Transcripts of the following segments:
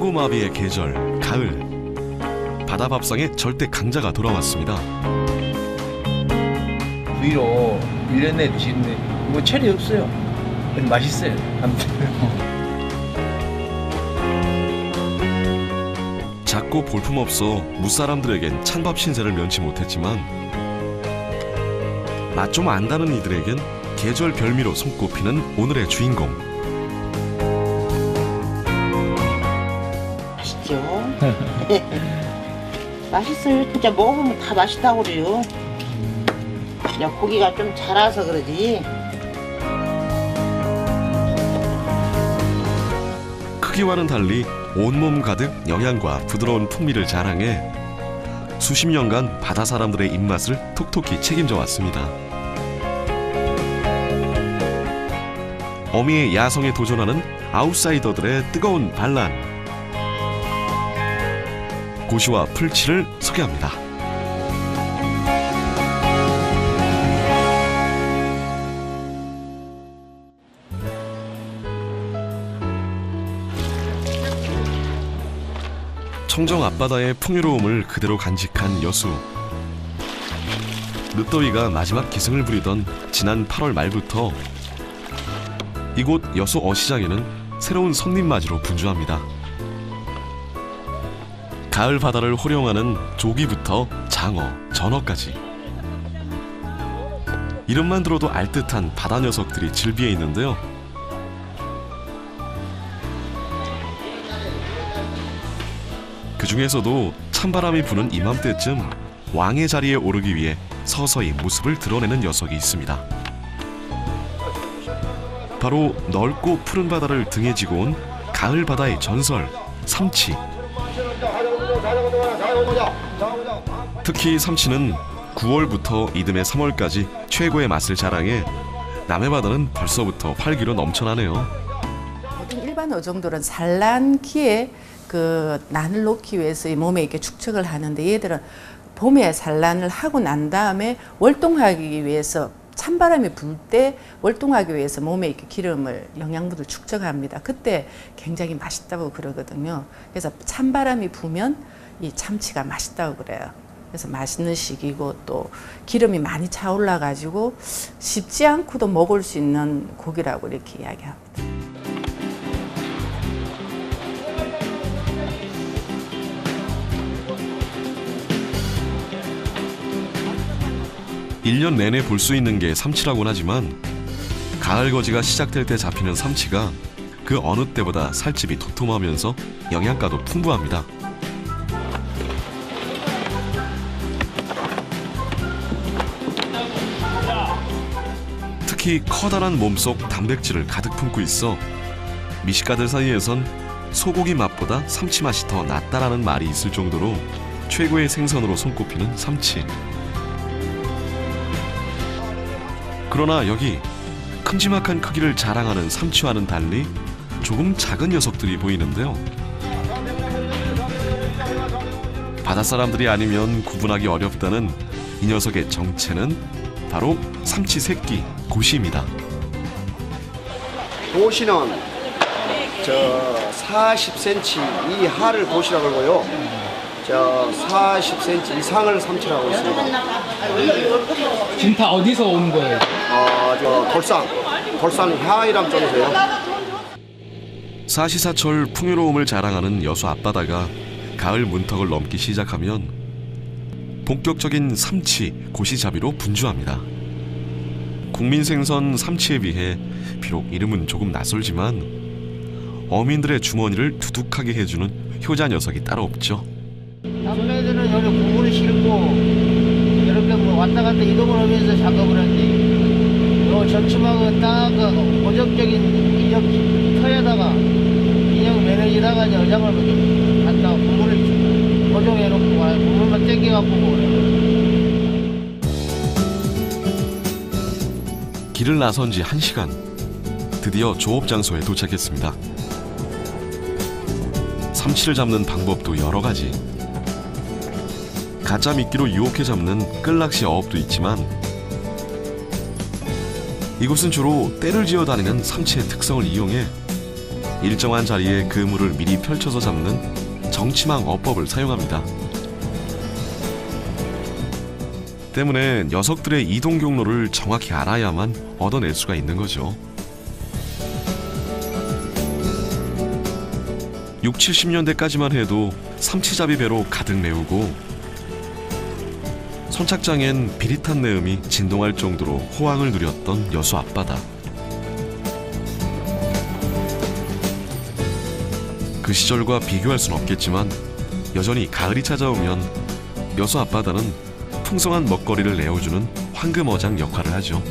천고마비의 계절, 가을. 바다 밥상에 절대 강자가 돌아왔습니다. 위로 1년 내에 드시는데 뭐 철이 없어요. 맛있어요. 아무튼. 작고 볼품없어 무사람들에겐 찬밥 신세를 면치 못했지만 맛 좀 안다는 이들에겐 계절 별미로 손꼽히는 오늘의 주인공. 맛있죠? 맛있어요. 진짜 먹어보면 다 맛있다고 그래요. 그냥 고기가 좀 자라서 그러지. 크기와는 달리 온몸 가득 영양과 부드러운 풍미를 자랑해 수십 년간 바다 사람들의 입맛을 톡톡히 책임져 왔습니다. 어미의 야성에 도전하는 아웃사이더들의 뜨거운 반란. 고시와 풀치를 소개합니다. 청정 앞바다의 풍요로움을 그대로 간직한 여수. 늦더위가 마지막 기승을 부리던 지난 8월 말부터 이곳 여수 어시장에는 새로운 손님 맞이로 분주합니다. 가을 바다를 호령하는 조기부터 장어, 전어까지. 이름만 들어도 알듯한 바다 녀석들이 즐비해 있는데요. 그 중에서도 찬바람이 부는 이맘때쯤 왕의 자리에 오르기 위해 서서히 모습을 드러내는 녀석이 있습니다. 바로 넓고 푸른 바다를 등에 지고 온 가을 바다의 전설, 삼치. 특히 삼치는 9월부터 이듬해 3월까지 최고의 맛을 자랑해 남해 바다는 벌써부터 활기로 넘쳐나네요. 보통 일반 어종들은 산란기에 그 난을 놓기 위해서 이 몸에 이렇게 축적을 하는데 얘들은 봄에 산란을 하고 난 다음에 월동하기 위해서 찬바람이 불 때 월동하기 위해서 몸에 이렇게 기름을 영양분을 축적합니다. 그때 굉장히 맛있다고 그러거든요. 그래서 찬바람이 부면 이 참치가 맛있다고 그래요. 그래서 맛있는 시기고 또 기름이 많이 차올라 가지고 쉽지 않고도 먹을 수 있는 고기라고 이렇게 이야기합니다. 일 년 내내 볼 수 있는 게 삼치라곤 하지만 가을 거지가 시작될 때 잡히는 삼치가 그 어느 때보다 살집이 도톰하면서 영양가도 풍부합니다. 특히 커다란 몸속 단백질을 가득 품고 있어 미식가들 사이에선 소고기 맛보다 삼치 맛이 더 낫다라는 말이 있을 정도로 최고의 생선으로 손꼽히는 삼치. 그러나 여기 큼지막한 크기를 자랑하는 삼치와는 달리 조금 작은 녀석들이 보이는데요. 바닷사람들이 아니면 구분하기 어렵다는 이 녀석의 정체는 바로 삼치 새끼 고시입니다. 고시는 저 40cm 이하를 고시라고 하고요. 저 40cm 이상을 삼치라고 있습니다. 지금 다 어디서 오는 거예요? 저 돌산 해이람 쪽에서요. 사시사철 풍요로움을 자랑하는 여수 앞바다가 가을 문턱을 넘기 시작하면 본격적인 삼치, 고시잡이로 분주합니다. 국민 생선 삼치에 비해 비록 이름은 조금 낯설지만 어민들의 주머니를 두둑하게 해주는 효자 녀석이 따로 없죠. 남매들은 여기 공부를 싣고 이렇게 뭐 왔다 갔다 이동을 하면서 작업을 하는데 요 전추막은 딱 고정적인 인형 터에다가 인형 매너지다가 이제 어장을 갖다가 고물을 고정해놓고 고물만 땡겨갖고 그래요. 길을 나선 지 1시간. 드디어 조업 장소에 도착했습니다. 삼치를 잡는 방법도 여러 가지. 가짜 미끼로 유혹해 잡는 끌낚시 어업도 있지만 이곳은 주로 떼를 지어 다니는 삼치의 특성을 이용해 일정한 자리에 그물을 미리 펼쳐서 잡는 정치망 어법을 사용합니다. 때문에 녀석들의 이동 경로를 정확히 알아야만 얻어낼 수가 있는 거죠. 6, 70년대까지만 해도 삼치잡이 배로 가득 메우고 선착장엔 비릿한 내음이 진동할 정도로 호황을 누렸던 여수 앞바다. 그 시절과 비교할 순 없겠지만 여전히 가을이 찾아오면 여수 앞바다는 풍성한 먹거리를 내어주는 황금어장 역할을 하죠.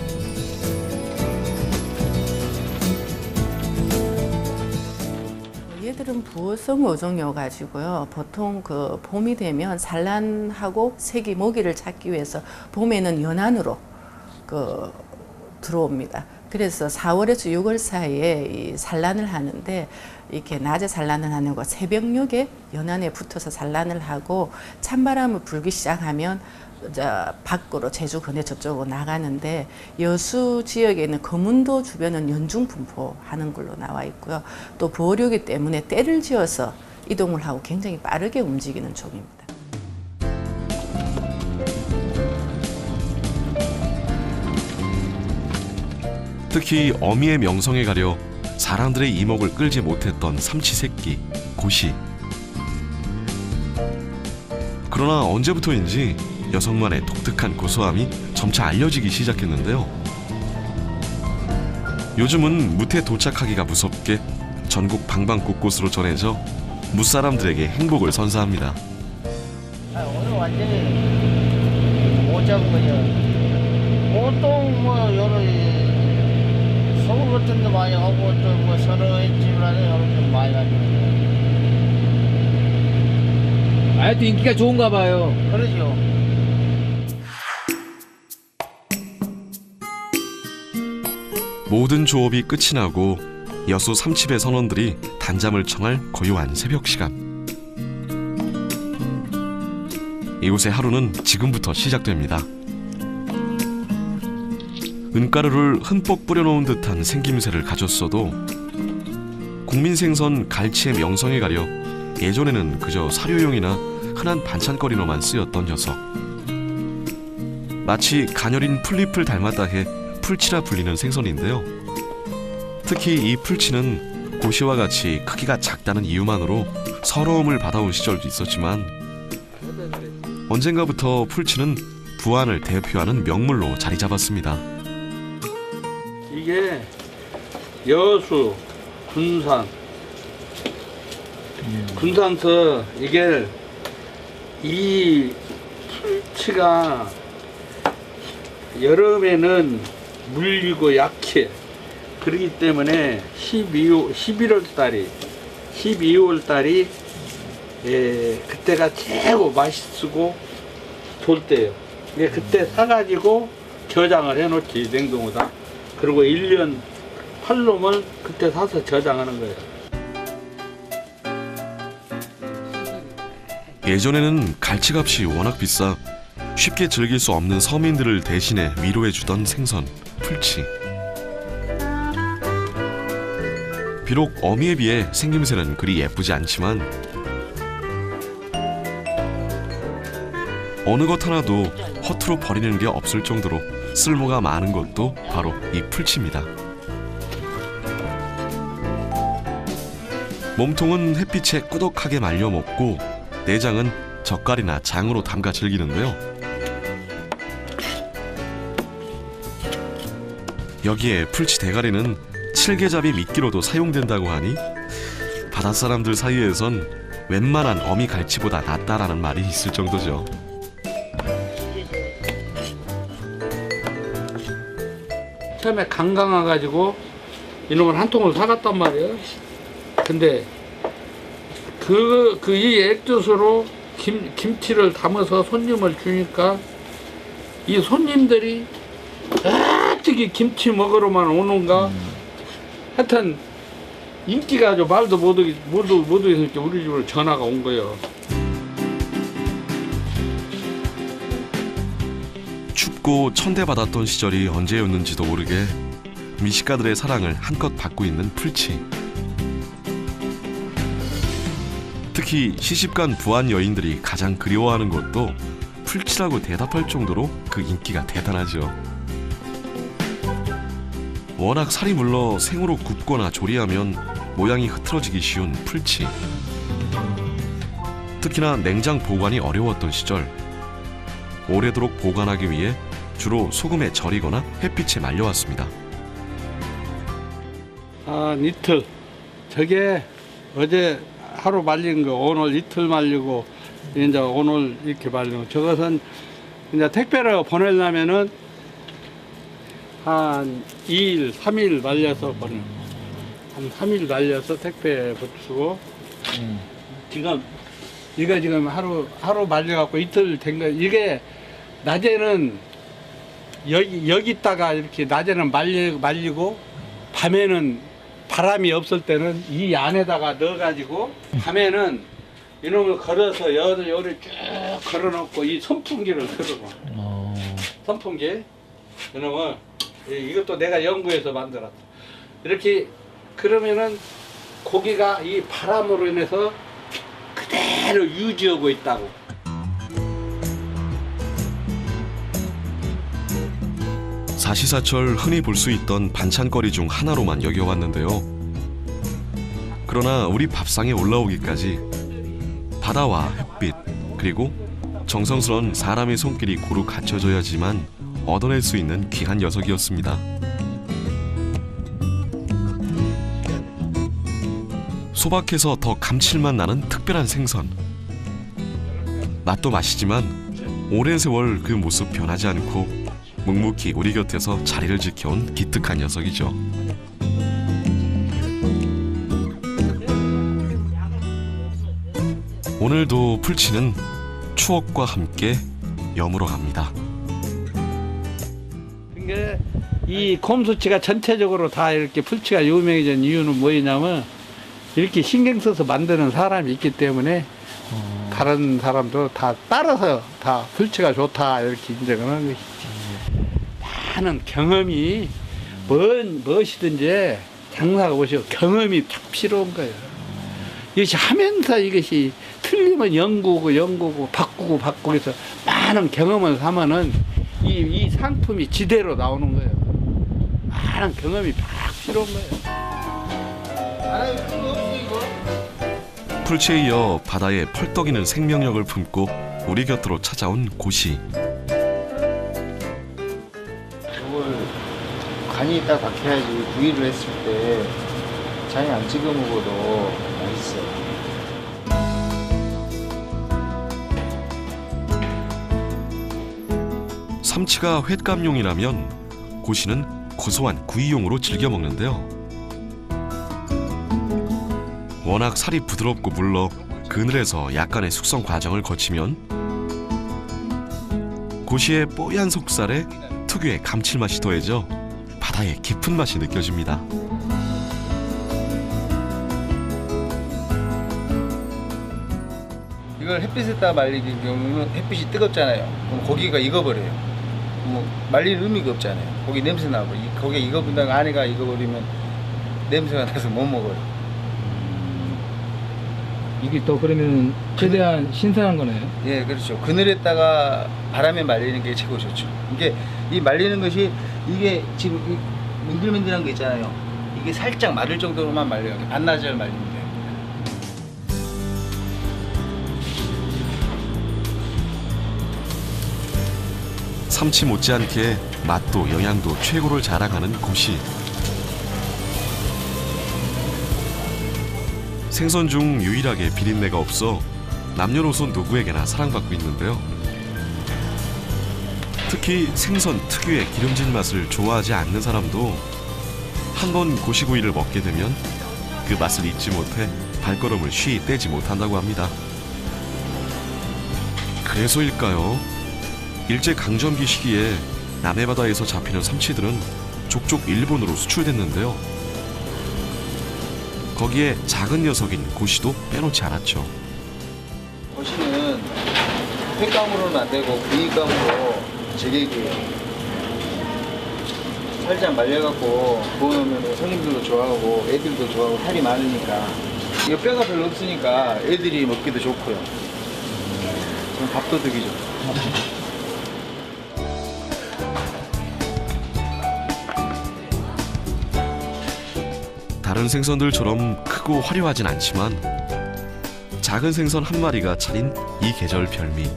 얘들은 부어성 어종이어 가지고요. 보통 그 봄이 되면 산란하고 새끼 모기를 찾기 위해서 봄에는 연안으로 그 들어옵니다. 그래서 4월에서 6월 사이에 이 산란을 하는데 이렇게 낮에 산란을 하는 거 새벽녘에 연안에 붙어서 산란을 하고 찬바람을 불기 시작하면 밖으로 제주 근해 저쪽으로 나가는데 여수 지역에 있는 거문도 주변은 연중 분포하는 걸로 나와 있고요. 또 보류기 때문에 때를 지어서 이동을 하고 굉장히 빠르게 움직이는 종입니다. 특히 어미의 명성에 가려 사람들의 이목을 끌지 못했던 삼치 새끼, 고시. 그러나 언제부터인지 여성만의 독특한 고소함이 점차 알려지기 시작했는데요. 요즘은 무태 도착하기가 무섭게 전국 방방곳곳으로 전해져 무사람들에게 행복을 선사합니다. 오늘 완전히 못 잡은 거죠. 보통 뭐 여러 서울 같은 데 많이 가고 또 뭐 서너 집이라도 여러 데 많이 가죠. 하여튼 인기가 좋은가 봐요. 그러죠. 모든 조업이 끝이 나고 여수 삼치배 선원들이 단잠을 청할 고요한 새벽 시간. 이곳의 하루는 지금부터 시작됩니다. 은가루를 흠뻑 뿌려놓은 듯한 생김새를 가졌어도 국민생선 갈치의 명성에 가려 예전에는 그저 사료용이나 흔한 반찬거리로만 쓰였던 녀석. 마치 가녀린 풀잎을 닮았다 해 풀치라 불리는 생선인데요. 특히 이 풀치는 고시와 같이 크기가 작다는 이유만으로 서러움을 받아온 시절도 있었지만 언젠가부터 풀치는 부안을 대표하는 명물로 자리 잡았습니다. 이게 여수, 군산서 이게 이 풀치가 여름에는 물리고 약해. 그렇기 때문에 12월 달이 그때가 최고 맛있고 좋을 때예요. 그때 사가지고 저장을 해놓지 냉동에다. 그리고 1년 팔놈을 그때 사서 저장하는 거예요. 예전에는 갈치값이 워낙 비싸 쉽게 즐길 수 없는 서민들을 대신해 위로해주던 생선, 풀치. 비록 어미에 비해 생김새는 그리 예쁘지 않지만 어느 것 하나도 허투루 버리는 게 없을 정도로 쓸모가 많은 것도 바로 이 풀치입니다. 몸통은 햇빛에 꾸덕하게 말려 먹고 내장은 젓갈이나 장으로 담가 즐기는데요. 여기에 풀치 대가리는 칠개잡이 미끼로도 사용된다고 하니 바닷사람들 사이에선 웬만한 어미 갈치보다 낫다라는 말이 있을 정도죠. 처음에 강강 와가지고 이놈을 한 통을 사갔단 말이에요. 근데 이 액젓으로 김치를 담아서 손님을 주니까 이 손님들이 어떻게 김치 먹으러만 오는가. 하여튼 인기가 아주 말도 못하게 우리 집으로 전화가 온 거예요. 춥고 천대받았던 시절이 언제였는지도 모르게 미식가들의 사랑을 한껏 받고 있는 풀치. 특히 시집간 부한 여인들이 가장 그리워하는 것도 풀치라고 대답할 정도로 그 인기가 대단하죠. 워낙 살이 물러 생으로 굽거나 조리하면 모양이 흐트러지기 쉬운 풀치. 특히나 냉장 보관이 어려웠던 시절, 오래도록 보관하기 위해 주로 소금에 절이거나 햇빛에 말려왔습니다. 이틀. 저게 어제 하루 말린 거 오늘 이틀 말리고 이제 오늘 이렇게 말리고, 저것은 이제 택배로 보내려면은 한 2일, 3일 말려서 보내. 한 3일 말려서 택배에 붙이고. 지금 이거 지금 하루 말려갖고 이틀 된 거. 이게 낮에는 여기 있다가 이렇게 낮에는 말리고 밤에는 바람이 없을 때는 이 안에다가 넣어가지고 밤에는 이놈을 걸어서 열을 쭉 걸어놓고 이 선풍기를 틀어놔. 선풍기. 이놈을 이것도 내가 연구해서 만들었다. 이렇게 그러면은 고기가 이 바람으로 인해서 그대로 유지하고 있다고. 사시사철 흔히 볼 수 있던 반찬거리 중 하나로만 여겨왔는데요. 그러나 우리 밥상에 올라오기까지 바다와 햇빛, 그리고 정성스러운 사람의 손길이 고루 갖춰져야지만 얻어낼 수 있는 귀한 녀석이었습니다. 소박해서 더 감칠맛 나는 특별한 생선. 맛도 맛이지만 오랜 세월 그 모습 변하지 않고 묵묵히 우리 곁에서 자리를 지켜온 기특한 녀석이죠. 오늘도 풀치는 추억과 함께 여물어 갑니다. 이게 이 곰수치가 전체적으로 다 이렇게 풀치가 유명해진 이유는 뭐냐면 이렇게 신경 써서 만드는 사람이 있기 때문에 다른 사람도 다 따라서 다 풀치가 좋다 이렇게 인정하는 것이지. 많은 경험이 무엇이든지 장사가 보시고 경험이 딱 필요한 거예요. 이것이 하면서 이것이 틀리면 연구고 바꾸고 해서 많은 경험을 하면은 이 상품이 지대로 나오는 거예요. 많은 경험이 딱 필요한 거예요. 풀치에 이어 바다에 펄떡이는 생명력을 품고 우리 곁으로 찾아온 고시. 간이 딱 박혀야지 구이를 했을 때 장에 안 찍어 먹어도 맛있어요. 삼치가 횟감용이라면 고시는 고소한 구이용으로 즐겨 먹는데요. 워낙 살이 부드럽고 물러 그늘에서 약간의 숙성 과정을 거치면 고시의 뽀얀 속살에 특유의 감칠맛이 더해져 바다의 깊은 맛이 느껴집니다. 이걸 햇빛에다 말리기 경우는 햇빛이 뜨겁잖아요. 그럼 고기가 익어버려요. 뭐 말릴 의미가 없잖아요. 고기 냄새 나고 고기 익어버리다가 안에가 익어버리면 냄새가 나서 못 먹어요. 이게 또 그러면 최대한 신선한 거네요. 예, 그렇죠. 그늘에다가 바람에 말리는 게 최고 좋죠. 이게 이 말리는 것이 이게 지금 이 민들민들한 거 있잖아요. 이게 살짝 마를 정도로만 말려요. 반나절 말리면 돼요. 삼치 못지않게 맛도 영양도 최고를 자랑하는 고시. 생선 중 유일하게 비린내가 없어 남녀노소 누구에게나 사랑받고 있는데요. 특히 생선 특유의 기름진 맛을 좋아하지 않는 사람도 한 번 고시구이를 먹게 되면 그 맛을 잊지 못해 발걸음을 쉬이 떼지 못한다고 합니다. 그래서일까요? 일제강점기 시기에 남해바다에서 잡히는 삼치들은 족족 일본으로 수출됐는데요. 거기에 작은 녀석인 고시도 빼놓지 않았죠. 고시는 횟감으로는 안 되고 구이감으로 제격이에요. 살짝 말려갖고 구워놓으면 손님들도 좋아하고 애들도 좋아하고 살이 많으니까 이 뼈가 별로 없으니까 애들이 먹기도 좋고요. 지금 밥도둑이죠. 다른 생선들처럼 크고 화려하진 않지만 작은 생선 한 마리가 차린 이 계절 별미.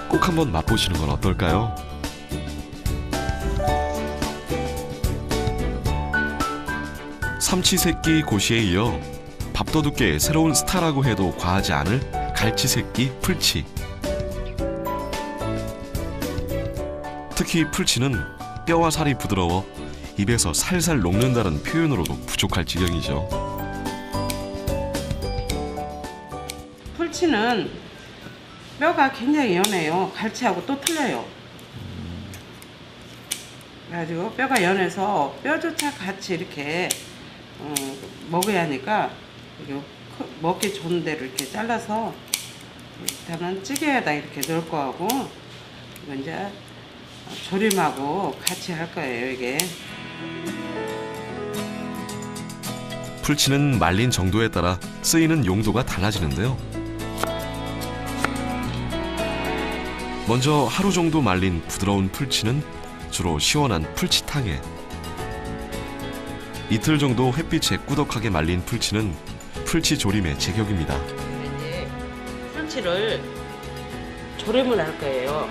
꼭 한번 맛보시는 건 어떨까요? 삼치 새끼 고시에 이어 밥도둑계의 새로운 스타라고 해도 과하지 않을 갈치 새끼 풀치. 특히 풀치는 뼈와 살이 부드러워 입에서 살살 녹는다는 표현으로도 부족할 지경이죠. 풀치는 뼈가 굉장히 연해요. 갈치하고 또 틀려요. 그래가지고 뼈가 연해서 뼈조차 같이 이렇게 먹어야 하니까 먹기 좋은 대로 이렇게 잘라서 일단은 찌개에다 이렇게 넣을 거하고 이거 이제 조림하고 같이 할 거예요. 이게 풀치는 말린 정도에 따라 쓰이는 용도가 달라지는데요. 먼저 하루 정도 말린 부드러운 풀치는 주로 시원한 풀치탕에, 이틀 정도 햇빛에 꾸덕하게 말린 풀치는 풀치 조림의 제격입니다. 이제 풀치를 조림을 할 거예요.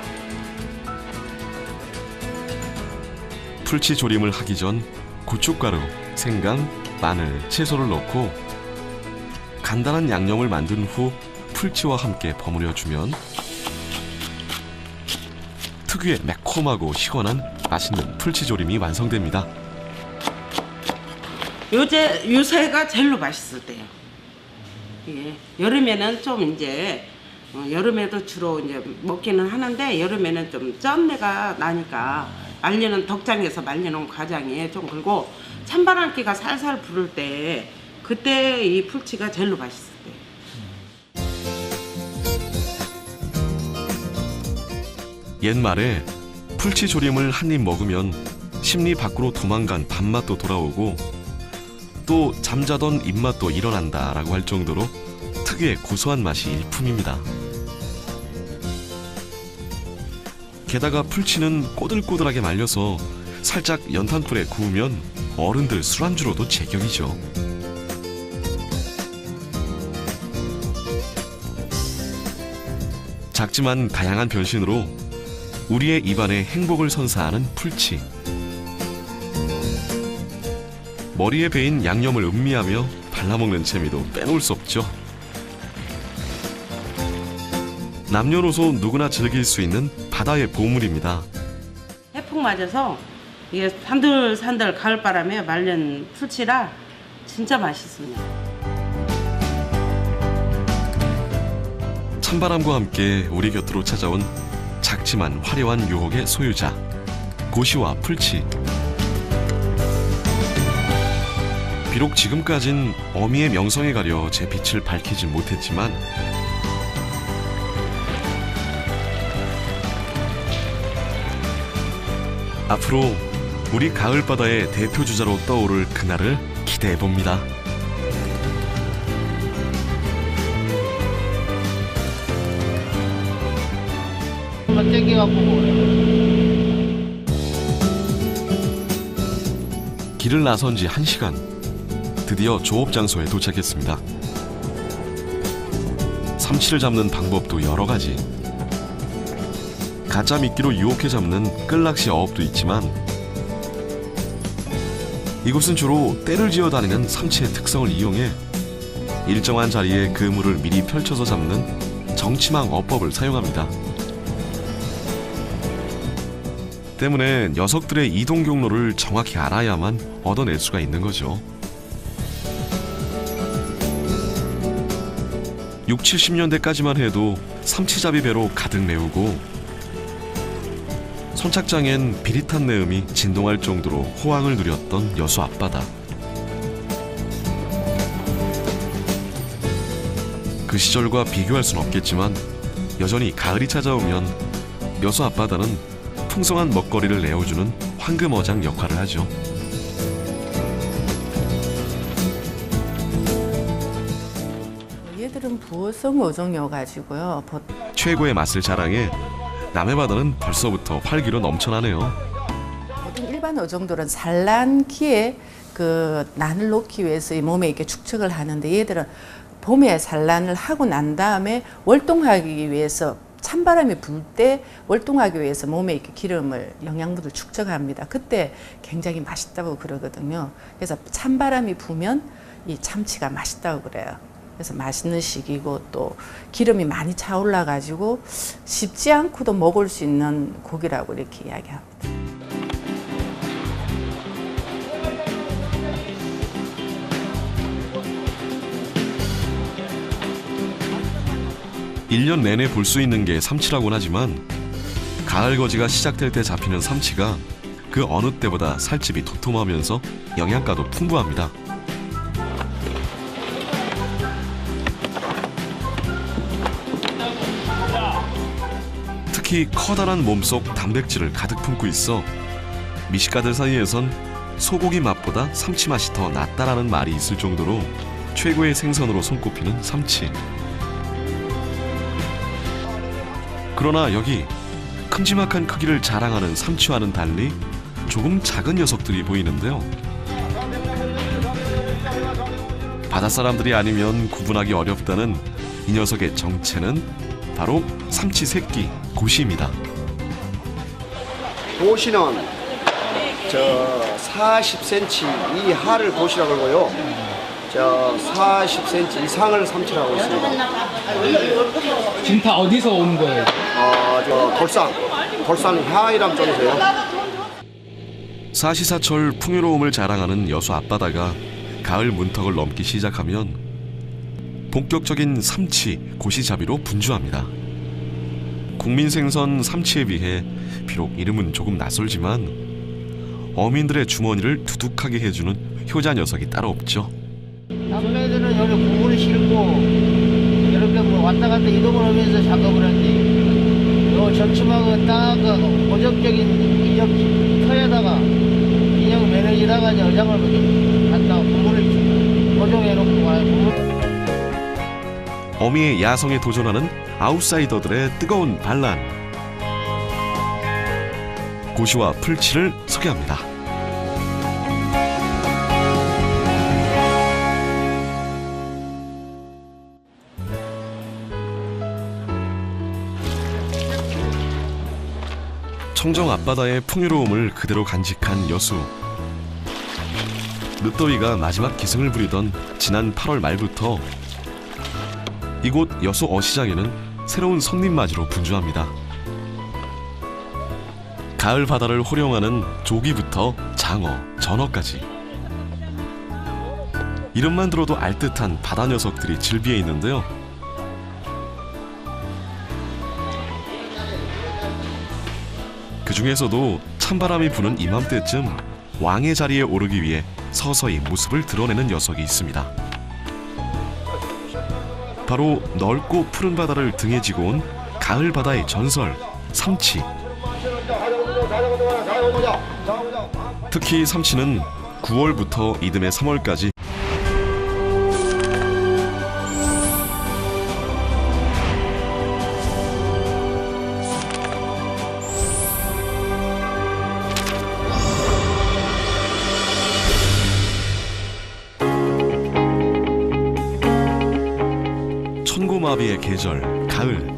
풀치 조림을 하기 전 고춧가루, 생강, 마늘, 채소를 넣고 간단한 양념을 만든 후 풀치와 함께 버무려주면 특유의 매콤하고 시원한 맛있는 풀치 조림이 완성됩니다. 요새가 제일로 맛있을 때요. 예. 여름에는 좀 이제 여름에도 주로 이제 먹기는 하는데 여름에는 좀 짠내가 나니까 말리는 덕장에서 말려놓은 과장에 좀 그리고 찬바람기가 살살 부를 때 그때 이 풀치가 제일로 맛있을 때. 옛말에 풀치 조림을 한 입 먹으면 심리 밖으로 도망간 밥맛도 돌아오고 또 잠자던 입맛도 일어난다라고 할 정도로 특유의 고소한 맛이 일품입니다. 게다가 풀치는 꼬들꼬들하게 말려서 살짝 연탄불에 구우면 어른들 술안주로도 제격이죠. 작지만 다양한 변신으로 우리의 입안에 행복을 선사하는 풀치. 머리에 베인 양념을 음미하며 발라먹는 재미도 빼놓을 수 없죠. 남녀노소 누구나 즐길 수 있는 바다의 보물입니다. 해풍 맞아서 이게 산들산들 가을바람에 말린 풀치라 진짜 맛있습니다. 찬바람과 함께 우리 곁으로 찾아온 작지만 화려한 유혹의 소유자, 고시와 풀치. 비록 지금까진 어미의 명성에 가려 제 빛을 밝히지 못했지만 앞으로 우리 가을바다의 대표주자로 떠오를 그날을 기대해봅니다. 한번 땡겨갖고 길을 나선 지 1시간. 드디어 조업 장소에 도착했습니다. 삼치를 잡는 방법도 여러 가지. 가짜 미끼로 유혹해 잡는 끌낚시 어업도 있지만 이곳은 주로 떼를 지어 다니는 삼치의 특성을 이용해 일정한 자리에 그물을 미리 펼쳐서 잡는 정치망 어법을 사용합니다. 때문에 녀석들의 이동 경로를 정확히 알아야만 얻어낼 수가 있는 거죠. 60, 70년대까지만 해도 삼치잡이 배로 가득 메우고 선착장엔 비릿한 내음이 진동할 정도로 호황을 누렸던 여수 앞바다. 그 시절과 비교할 순 없겠지만 여전히 가을이 찾아오면 여수 앞바다는 풍성한 먹거리를 내어주는 황금어장 역할을 하죠. 얘들은 부어성 어종이어가지고요. 최고의 맛을 자랑해 남해 바다는 벌써부터 활기로 넘쳐나네요. 보통 일반 어종들은 산란기에 그 난을 놓기 위해서 이 몸에 이렇게 축적을 하는데 얘들은 봄에 산란을 하고 난 다음에 월동하기 위해서 찬바람이 불 때 월동하기 위해서 몸에 이렇게 기름을 영양분을 축적합니다. 그때 굉장히 맛있다고 그러거든요. 그래서 찬바람이 부면 이 참치가 맛있다고 그래요. 그래서 맛있는 시기고 또 기름이 많이 차올라 가지고 쉽지 않고도 먹을 수 있는 고기라고 이렇게 이야기합니다. 일 년 내내 볼 수 있는 게 삼치라고는 하지만 가을 거지가 시작될 때 잡히는 삼치가 그 어느 때보다 살집이 도톰하면서 영양가도 풍부합니다. 특히 커다란 몸속 단백질을 가득 품고 있어 미식가들 사이에선 소고기 맛보다 삼치 맛이 더 낫다라는 말이 있을 정도로 최고의 생선으로 손꼽히는 삼치. 그러나 여기 큼지막한 크기를 자랑하는 삼치와는 달리 조금 작은 녀석들이 보이는데요. 바닷사람들이 아니면 구분하기 어렵다는 이 녀석의 정체는 바로 삼치 새끼 고시입니다. 고시는 저 40cm 이하를 고시라고 하고요. 저 40cm 이상을 삼치라고 있습니다. 지금 다 어디서 오는 거예요? 저 돌산 하이람 쪽에서요. 사시사철 풍요로움을 자랑하는 여수 앞바다가 가을 문턱을 넘기 시작하면 본격적인 삼치, 고시잡이로 분주합니다. 국민생선 삼치에 비해 비록 이름은 조금 낯설지만 어민들의 주머니를 두둑하게 해주는 효자 녀석이 따로 없죠. 남매들은 여기 구분을 싣고 이렇게 뭐 왔다 갔다 이동을 하면서 작업을 하는데 요 전추막은 딱 고정적인 인력 터에다가 인형 매너지다가 여장을 갖다가 구분을 고정해놓고 가요. 어미의 야성에 도전하는 아웃사이더들의 뜨거운 반란. 고시와 풀치를 소개합니다. 청정 앞바다의 풍요로움을 그대로 간직한 여수. 늦더위가 마지막 기승을 부리던 지난 8월 말부터 이곳 여수 어시장에는 새로운 손님 맞이로 분주합니다. 가을 바다를 호령하는 조기부터 장어, 전어까지 이름만 들어도 알듯한 바다 녀석들이 즐비해 있는데요. 그 중에서도 찬바람이 부는 이맘때쯤 왕의 자리에 오르기 위해 서서히 모습을 드러내는 녀석이 있습니다. 바로 넓고 푸른 바다를 등에 지고 온 가을 바다의 전설, 삼치. 특히 삼치는 9월부터 이듬해 3월까지 천고마비의 계절, 가을.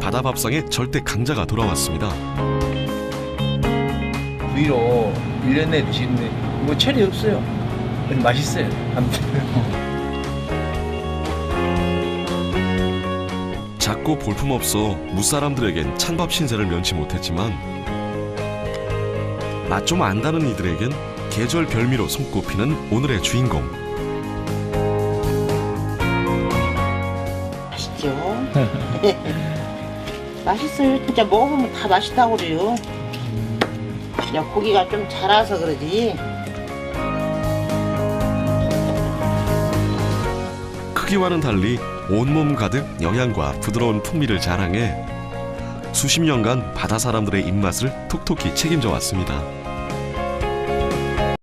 바다 밥상에 절대 강자가 돌아왔습니다. 위로 1년 내에 드시는데 뭐 철이 없어요. 맛있어요. 아무튼. 작고 볼품없어 무사람들에겐 찬밥 신세를 면치 못했지만 맛 좀 안다는 이들에겐 계절 별미로 손꼽히는 오늘의 주인공. 맛있죠? 맛있어요. 진짜 먹어보면 다 맛있다고 그래요. 그냥 고기가 좀 자라서 그러지. 크기와는 달리 온몸 가득 영양과 부드러운 풍미를 자랑해 수십 년간 바다 사람들의 입맛을 톡톡히 책임져 왔습니다.